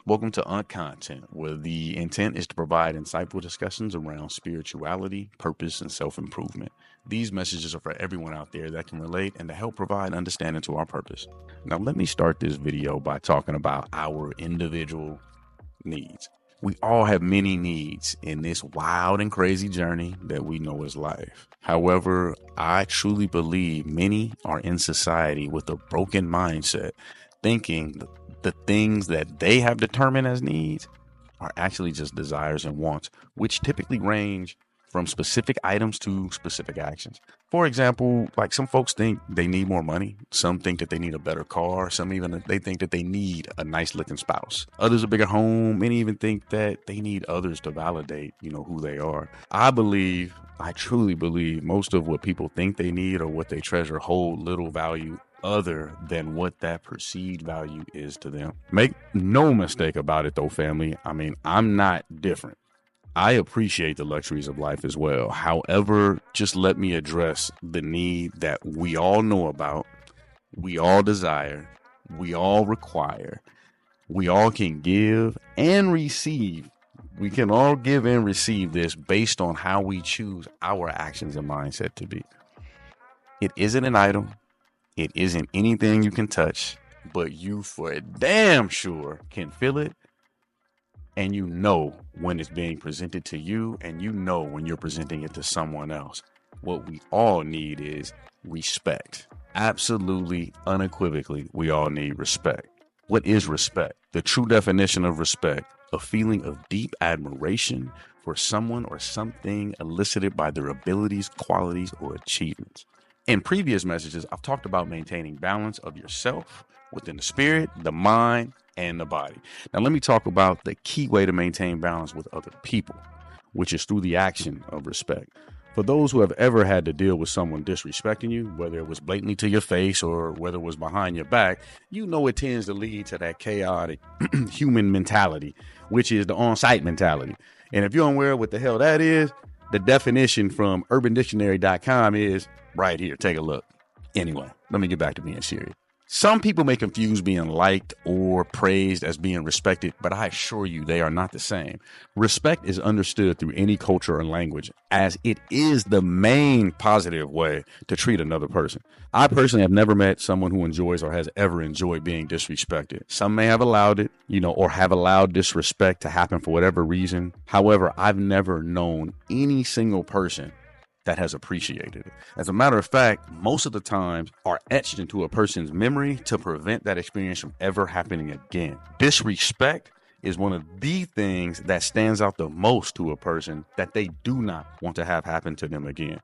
Welcome to Content, where the intent is to provide insightful discussions around spirituality, purpose, and self-improvement. These messages are for everyone out there that can relate and to help provide understanding to our purpose. Now, let me start this video by talking about our individual needs. We all have many needs in this wild and crazy journey that we know as life. However, I truly believe many are in society with a broken mindset, thinking the things that they have determined as needs are actually just desires and wants, which typically range from specific items to specific actions. For example, like some folks think they need more money. Some think that they need a better car. Some even they think that they need a nice looking spouse. Others a bigger home. Many even think that they need others to validate, who they are. I truly believe most of what people think they need or what they treasure hold little value other than what that perceived value is to them. Make no mistake about it though, family. I'm not different. I appreciate the luxuries of life as well. However, just let me address the need that we all know about, we all desire, we all require, we all can give and receive. We can all give and receive this based on how we choose our actions and mindset to be. It isn't an item. It isn't anything you can touch, but you for damn sure can feel it. And you know when it's being presented to you, and you know when you're presenting it to someone else. What we all need is respect. Absolutely, unequivocally, we all need respect. What is respect? The true definition of respect, a feeling of deep admiration for someone or something elicited by their abilities, qualities, or achievements. In previous messages, I've talked about maintaining balance of yourself within the spirit, the mind, and the body. Now, let me talk about the key way to maintain balance with other people, which is through the action of respect. For those who have ever had to deal with someone disrespecting you, whether it was blatantly to your face or whether it was behind your back, it tends to lead to that chaotic human mentality, which is the on-site mentality. And if you're unaware what the hell that is, the definition from urbandictionary.com is right here. Take a look. Anyway, let me get back to being serious. Some people may confuse being liked or praised as being respected, but I assure you they are not the same. Respect is understood through any culture or language, as it is the main positive way to treat another person. I personally have never met someone who enjoys or has ever enjoyed being disrespected. Some may have allowed it, or have allowed disrespect to happen for whatever reason. However, I've never known any single person that has appreciated it. As a matter of fact, most of the times are etched into a person's memory to prevent that experience from ever happening again. Disrespect is one of the things that stands out the most to a person that they do not want to have happen to them again.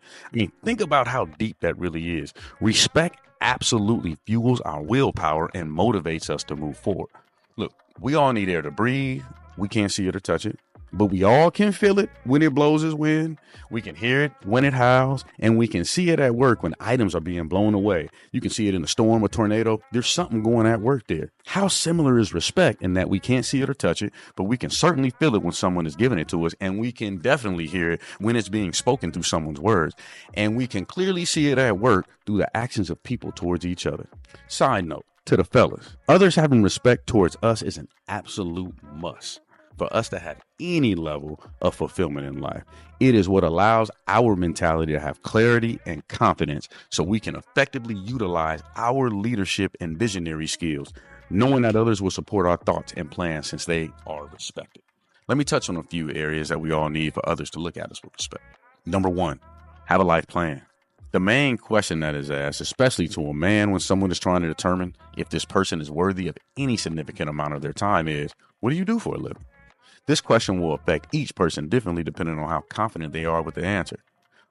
Think about how deep that really is. Respect absolutely fuels our willpower and motivates us to move forward. Look, we all need air to breathe. We can't see it or touch it, but we all can feel it when it blows its wind. We can hear it when it howls, and we can see it at work when items are being blown away. You can see it in a storm or tornado. There's something going at work there. How similar is respect in that we can't see it or touch it, but we can certainly feel it when someone is giving it to us, and we can definitely hear it when it's being spoken through someone's words, and we can clearly see it at work through the actions of people towards each other. Side note to the fellas, others having respect towards us is an absolute must for us to have any level of fulfillment in life. It is what allows our mentality to have clarity and confidence so we can effectively utilize our leadership and visionary skills, knowing that others will support our thoughts and plans since they are respected. Let me touch on a few areas that we all need for others to look at us with respect. Number one, have a life plan. The main question that is asked, especially to a man when someone is trying to determine if this person is worthy of any significant amount of their time is, what do you do for a living? This question will affect each person differently depending on how confident they are with the answer.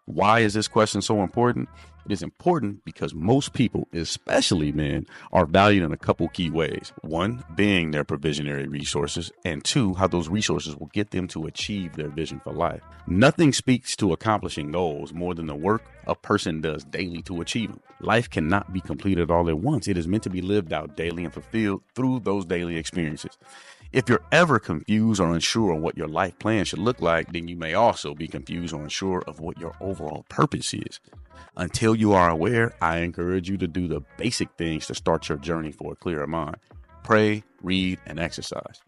Why is this question so important? It is important because most people, especially men, are valued in a couple key ways. One, being their provisionary resources, and two, how those resources will get them to achieve their vision for life. Nothing speaks to accomplishing goals more than the work a person does daily to achieve them. Life cannot be completed all at once. It is meant to be lived out daily and fulfilled through those daily experiences. If you're ever confused or unsure on what your life plan should look like, then you may also be confused or unsure of what your overall purpose is. Until you are aware, I encourage you to do the basic things to start your journey for a clearer mind. Pray, read, and exercise.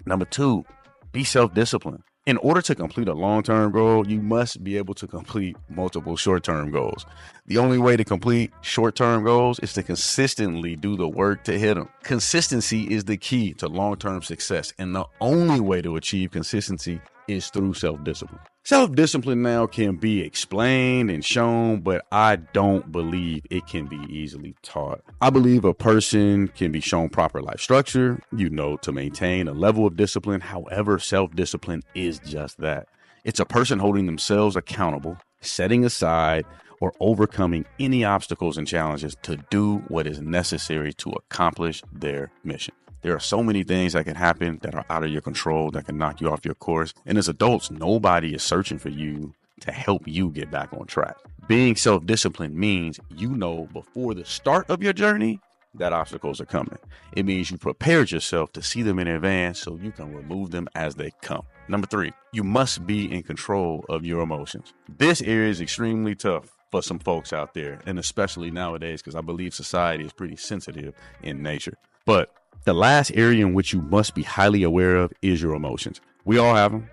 Number 2, be self-disciplined. In order to complete a long-term goal, you must be able to complete multiple short-term goals. The only way to complete short-term goals is to consistently do the work to hit them. Consistency is the key to long-term success, and the only way to achieve consistency is through self-discipline. Self-discipline now can be explained and shown, but I don't believe it can be easily taught. I believe a person can be shown proper life structure, to maintain a level of discipline. However, self-discipline is just that. It's a person holding themselves accountable, setting aside or overcoming any obstacles and challenges to do what is necessary to accomplish their mission. There are so many things that can happen that are out of your control that can knock you off your course. And as adults, nobody is searching for you to help you get back on track. Being self-disciplined means before the start of your journey that obstacles are coming. It means you prepared yourself to see them in advance so you can remove them as they come. Number 3, you must be in control of your emotions. This area is extremely tough for some folks out there, and especially nowadays, because I believe society is pretty sensitive in nature. But the last area in which you must be highly aware of is your emotions. We all have them,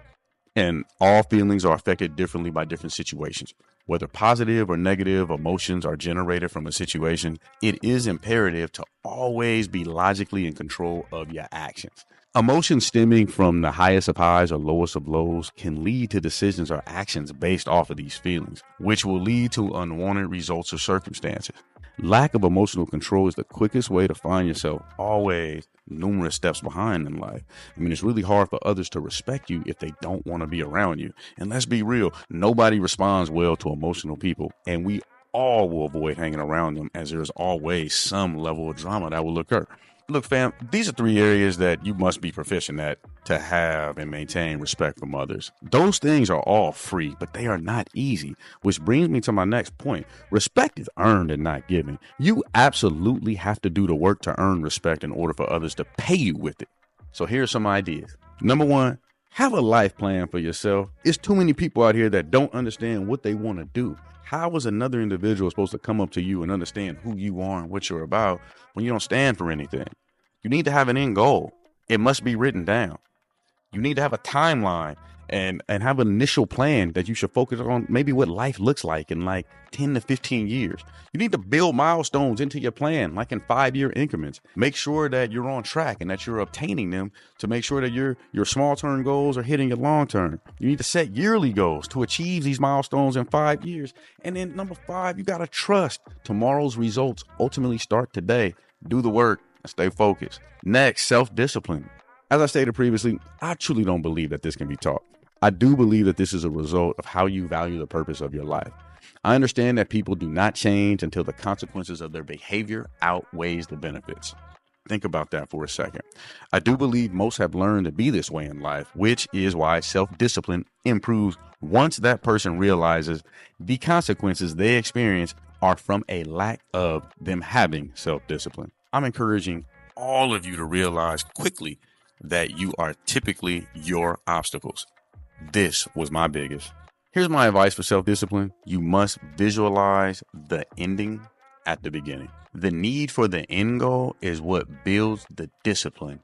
and all feelings are affected differently by different situations. Whether positive or negative emotions are generated from a situation, it is imperative to always be logically in control of your actions. Emotions stemming from the highest of highs or lowest of lows can lead to decisions or actions based off of these feelings, which will lead to unwanted results or circumstances. Lack of emotional control is the quickest way to find yourself always numerous steps behind in life. It's really hard for others to respect you if they don't want to be around you. And let's be real, nobody responds well to emotional people, and we all will avoid hanging around them, as there's always some level of drama that will occur. Look, fam, these are 3 areas that you must be proficient at to have and maintain respect from others. Those things are all free, but they are not easy, which brings me to my next point. Respect is earned and not given. You absolutely have to do the work to earn respect in order for others to pay you with it. So here's some ideas. Number 1, have a life plan for yourself. It's too many people out here that don't understand what they want to do. How is another individual supposed to come up to you and understand who you are and what you're about when you don't stand for anything? You need to have an end goal. It must be written down. You need to have a timeline and have an initial plan that you should focus on, maybe what life looks like in like 10 to 15 years. You need to build milestones into your plan, like in 5-year increments. Make sure that you're on track and that you're obtaining them to make sure that your small-term goals are hitting your long-term. You need to set yearly goals to achieve these milestones in 5 years. And then number 5, you got to trust tomorrow's results ultimately start today. Do the work and stay focused. Next, self-discipline. As I stated previously, I truly don't believe that this can be taught. I do believe that this is a result of how you value the purpose of your life. I understand that people do not change until the consequences of their behavior outweighs the benefits. Think about that for a second. I do believe most have learned to be this way in life, which is why self-discipline improves once that person realizes the consequences they experience are from a lack of them having self-discipline. I'm encouraging all of you to realize quickly that you are typically your obstacles. This was my biggest. Here's my advice for self-discipline. You must visualize the ending at the beginning. The need for the end goal is what builds the discipline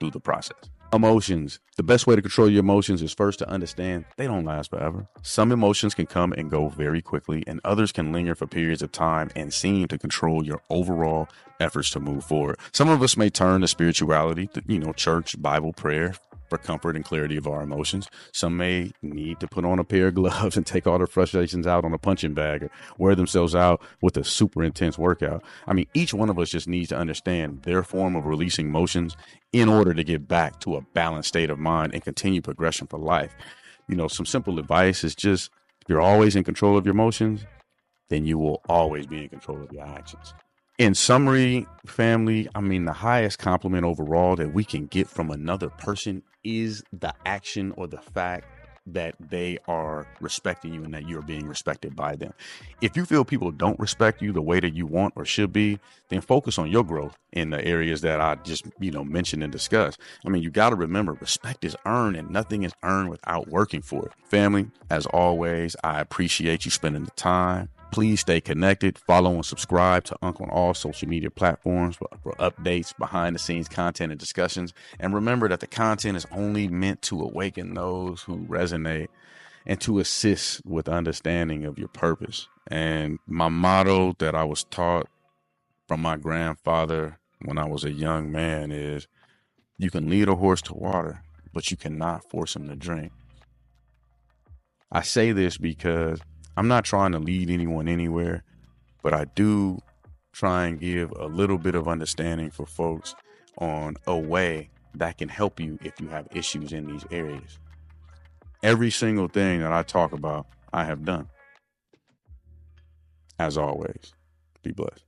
through the process. Emotions. The best way to control your emotions is first to understand they don't last forever. Some emotions can come and go very quickly, and others can linger for periods of time and seem to control your overall efforts to move forward. Some of us may turn to spirituality, church, Bible, prayer, for comfort and clarity of our emotions. Some may need to put on a pair of gloves and take all their frustrations out on a punching bag or wear themselves out with a super intense workout. Each one of us just needs to understand their form of releasing emotions in order to get back to a balanced state of mind and continue progression for life. Some simple advice is just, if you're always in control of your emotions, then you will always be in control of your actions. In summary, family, the highest compliment overall that we can get from another person is the action or the fact that they are respecting you and that you're being respected by them. If you feel people don't respect you the way that you want or should be, then focus on your growth in the areas that I just, mentioned and discussed. You got to remember, respect is earned and nothing is earned without working for it. Family, as always, I appreciate you spending the time. Please stay connected. Follow and subscribe to Unc on all social media platforms for updates, behind the scenes content, and discussions. And remember that the content is only meant to awaken those who resonate and to assist with understanding of your purpose. And my motto that I was taught from my grandfather when I was a young man is, you can lead a horse to water, but you cannot force him to drink. I say this because I'm not trying to lead anyone anywhere, but I do try and give a little bit of understanding for folks on a way that can help you if you have issues in these areas. Every single thing that I talk about, I have done. As always, be blessed.